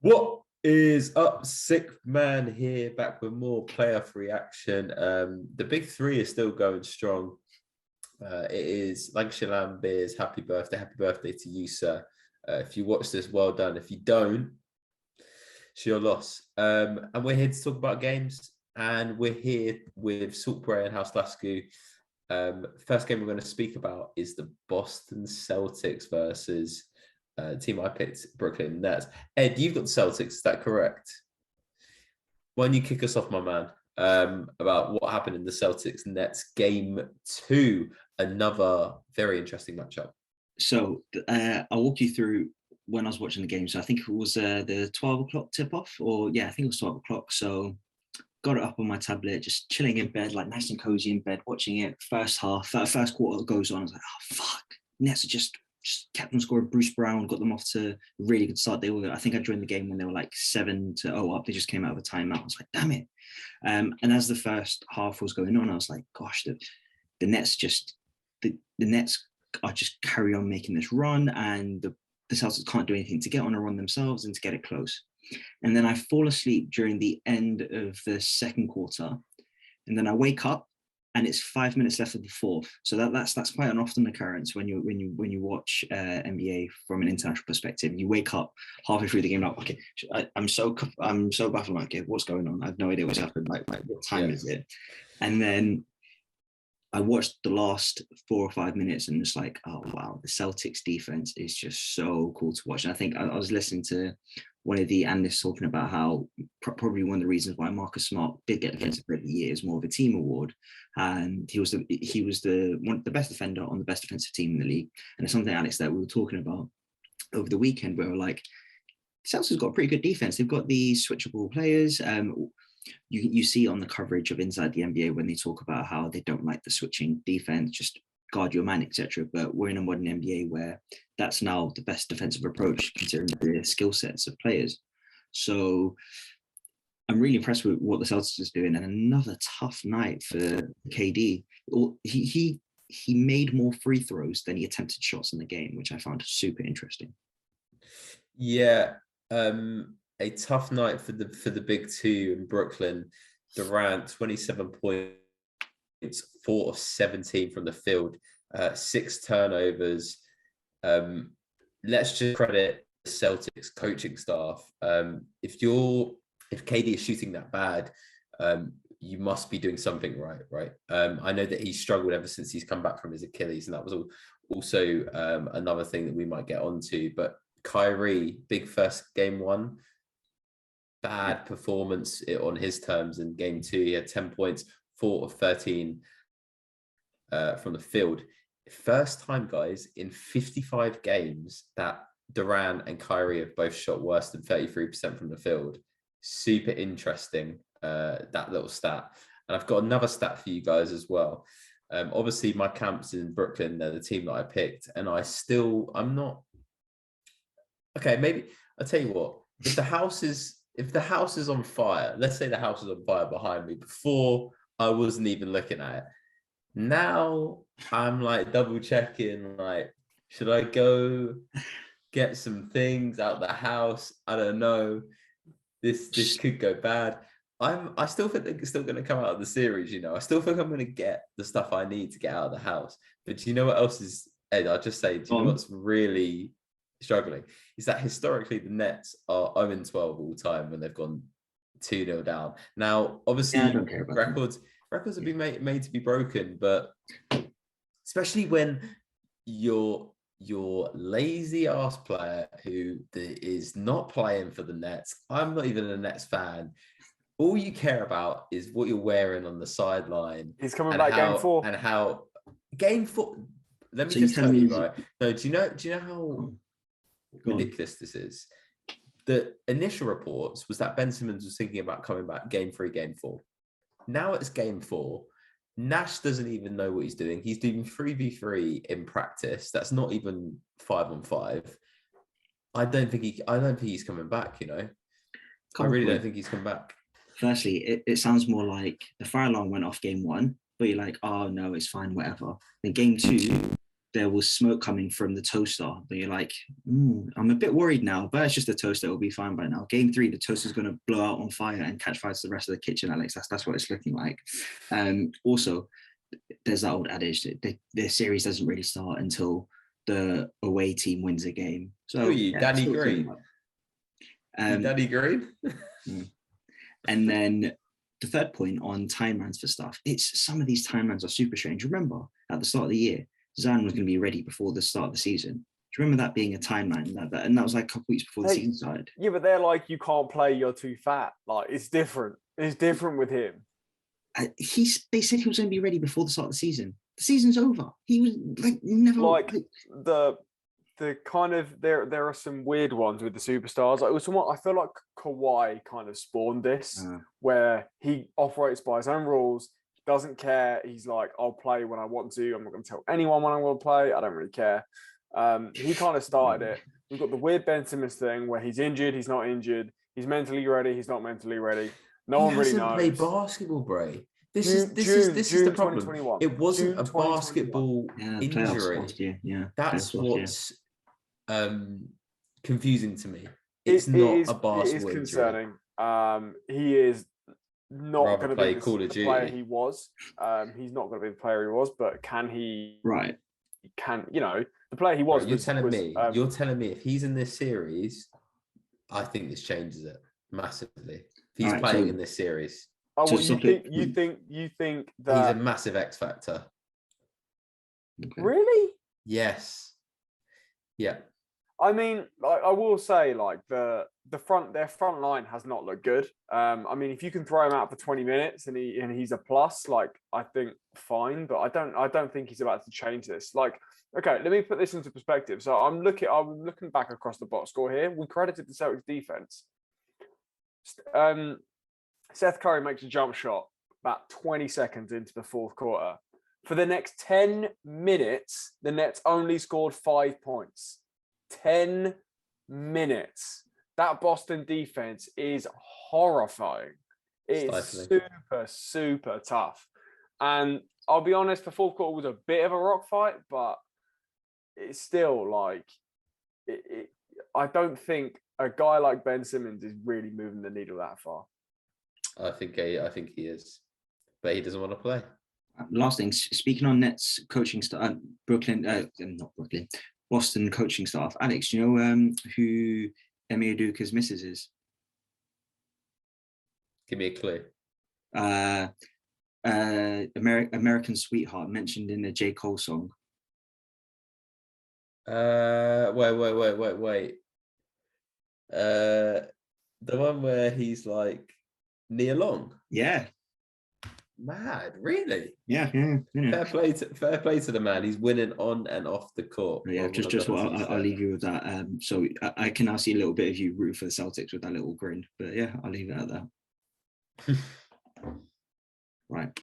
What is up, sick man here, back with more playoff reaction. The big three is still going strong. It is Lancashire Lamb Beers. Happy birthday to you, sir. If you watch this, well done. If you don't, it's your loss. And we're here to talk about games, and we're here with Bray and House Lasku. First game we're going to speak about is the Boston Celtics versus team I picked, Brooklyn Nets. Ed, you've got the Celtics, is that correct? Why don't you kick us off, my man, about what happened in the Celtics Nets game 2, another very interesting matchup. So I'll walk you through when I was watching the game. So I think it was the 12 o'clock tip-off, I think it was 12 o'clock. So got it up on my tablet, just chilling in bed, like nice and cozy in bed, watching it. First quarter goes on. I was like, oh, fuck. Nets are just kept on scoring. Bruce Brown got them off to a really good start. I think I joined the game when they were like 7-0 up. They just came out of a timeout. I was like, damn it. And as the first half was going on, I was like, gosh, the Nets the Nets are just carry on making this run, and the Celtics can't do anything to get on a run themselves and to get it close. And then I fall asleep during the end of the second quarter, and then I wake up and it's 5 minutes left of the fourth. So that's quite an often occurrence when you watch NBA from an international perspective. You wake up halfway through the game like, okay, I'm so baffled. Like, okay, what's going on? I have no idea what's happened. Like what time is it? And then I watched the last 4 or 5 minutes and it's like, oh wow, the Celtics defense is just so cool to watch. And I think I was listening to one of the analysts talking about how probably one of the reasons why Marcus Smart did get Defensive Player of the Year is more of a team award, and he was the best defender on the best defensive team in the league. And it's something, Alex, that we were talking about over the weekend, where we're like, Celtics got a pretty good defense. They've got these switchable players. You see on the coverage of Inside the NBA when they talk about how they don't like the switching defense, just guard your man, etc. But we're in a modern NBA where that's now the best defensive approach considering the skill sets of players. So I'm really impressed with what the Celtics is doing. And another tough night for KD. He made more free throws than he attempted shots in the game, which I found super interesting. Yeah. A tough night for the big two in Brooklyn. Durant, 27 points, 4 of 17 from the field, 6 turnovers. Let's just credit the Celtics coaching staff. If KD is shooting that bad, you must be doing something right? I know that he's struggled ever since he's come back from his Achilles, and that was also another thing that we might get onto. But Kyrie, big first game 1. Bad performance on his terms in game 2. He had 10 points, 4 of 13 from the field. First time, guys, in 55 games that Durant and Kyrie have both shot worse than 33% from the field. Super interesting, that little stat. And I've got another stat for you guys as well. Obviously, my camp's in Brooklyn. They're the team that I picked. And I'm not... Okay, maybe... I'll tell you what. If the house is on fire, let's say the house is on fire behind me. Before, I wasn't even looking at it. Now I'm like double checking, like, should I go get some things out the house? I don't know. This could go bad. I still think it's still going to come out of the series, I still think I'm going to get the stuff I need to get out of the house. But do you know what else is, Ed, I'll just say, do you know what's really struggling? Is that historically the Nets are 0-12 all time when they've gone 2-0 down. Now, obviously, records have been made to be broken, but especially when your lazy ass player who is not playing for the Nets. I'm not even a Nets fan. All you care about is what you're wearing on the sideline. He's coming back game 4. And how game 4. Let me just tell you, right? No, do you know how ridiculous this is? The initial reports was that Ben Simmons was thinking about coming back game 3, game 4. Now it's game 4. Nash doesn't even know what he's doing. He's doing 3v3 in practice. That's not even 5-on-5. I don't think he's coming back, I really don't think he's come back. Firstly, it sounds more like the fire alarm went off game 1, but you're like, oh no, it's fine, whatever. Then game 2, there was smoke coming from the toaster. But you're like, I'm a bit worried now, but it's just a toaster. It'll be fine by now. Game 3, the toaster's going to blow out on fire and catch fire to the rest of the kitchen, Alex. That's what it's looking like. Also, there's that old adage that the series doesn't really start until the away team wins a game. So, who are you, Danny Green? Danny Green? And then the third point on timelines for stuff, it's some of these timelines are super strange. Remember, at the start of the year, Zan was going to be ready before the start of the season. Do you remember that being a timeline? And that was like a couple weeks before the season started. Yeah, but they're like, you can't play, you're too fat. Like, it's different. It's different with him. They said he was going to be ready before the start of the season. The season's over. He was like never like the kind of there are some weird ones with the superstars. Like, it was somewhat, I feel like Kawhi kind of spawned this, where he operates by his own rules, doesn't care. He's like, I'll play when I want to. I'm not going to tell anyone when I'm going to play. I don't really care. He kind of started it. We've got the weird Ben Simmons thing where he's injured, he's not injured, he's mentally ready, he's not mentally ready. No one really knows. He hasn't played basketball, Bray. This is the problem. It wasn't a basketball injury. That's what's confusing to me. It's not a basketball injury. It is concerning. He is not going to be the player he was. He's not going to be the player he was, but can he? Right. Can, you know, the player he was. You're telling me if he's in this series, I think this changes it massively. If he's playing in this series. Oh, well, you think that he's a massive X factor. Okay. Really? Yes. Yeah. I mean, I will say, like, their front line has not looked good. I mean, if you can throw him out for 20 minutes and he's a plus, like, I think fine, but I don't think he's about to change this. Like, okay, let me put this into perspective. So I'm looking back across the box score here. We credited the Celtics defense. Seth Curry makes a jump shot about 20 seconds into the fourth quarter. For the next 10 minutes, the Nets only scored 5 points. 10 minutes. That Boston defense is horrifying. It's super, super tough. And I'll be honest, the fourth quarter was a bit of a rock fight, but it's still like, I don't think a guy like Ben Simmons is really moving the needle that far. I think he is, but he doesn't want to play. Last thing, speaking on Nets coaching staff, Boston coaching staff. Alex, do you know who Emi Udoka's missus is? Give me a clue. American Sweetheart, mentioned in the J. Cole song. Wait. The one where he's like Nia Long. Yeah. Mad, really? Yeah. Fair play to the man. He's winning on and off the court. Yeah, just what I'll leave you with that. So I can now see a little bit of you root for the Celtics with that little grin. But yeah, I'll leave it at that. Right.